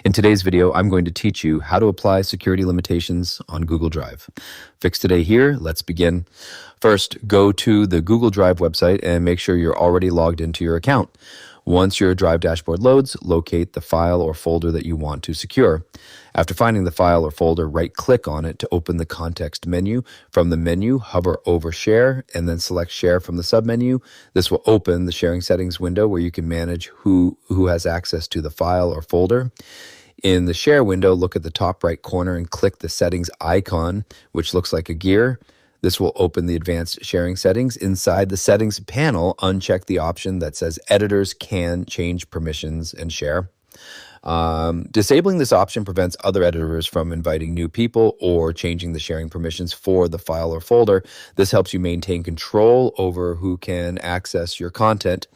In today's video, I'm going to teach you how to apply security limitations on Google Drive. Fix Today here, let's begin. First, go to the Google Drive website and make sure you're already logged into your account. Once your Drive dashboard loads, locate the file or folder that you want to secure. After finding the file or folder, right-click on it to open the context menu. From the menu, hover over Share and then select Share from the submenu. This will open the sharing settings window where you can manage who has access to the file or folder. In the Share window, look at the top right corner and click the settings icon, which looks like a gear. This will open the advanced sharing settings. Inside the settings panel, uncheck the option that says editors can change permissions and share. Disabling this option prevents other editors from inviting new people or changing the sharing permissions for the file or folder. This helps you maintain control over who can access your content.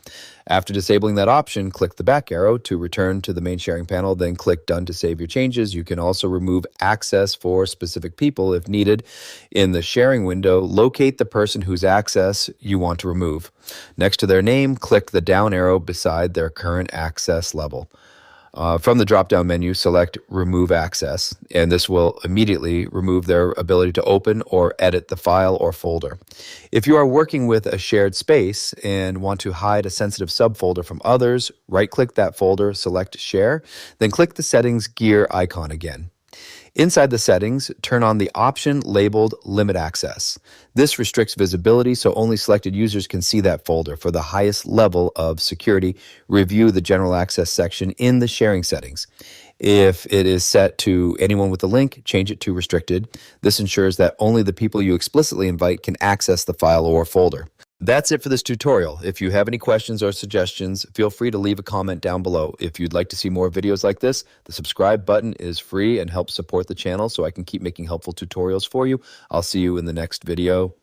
After disabling that option, click the back arrow to return to the main sharing panel, then click Done to save your changes. You can also remove access for specific people if needed. In the sharing window, locate the person whose access you want to remove. Next to their name, click the down arrow beside their current access level. From the drop-down menu, select Remove Access, and this will immediately remove their ability to open or edit the file or folder. If you are working with a shared space and want to hide a sensitive subfolder from others, right-click that folder, select Share, then click the Settings gear icon again. Inside the settings, turn on the option labeled Limit Access. This restricts visibility so only selected users can see that folder. For the highest level of security, review the General Access section in the sharing settings. If it is set to anyone with a link, change it to restricted. This ensures that only the people you explicitly invite can access the file or folder. That's it for this tutorial. If you have any questions or suggestions, feel free to leave a comment down below. If you'd like to see more videos like this, the subscribe button is free and helps support the channel so I can keep making helpful tutorials for you. I'll see you in the next video.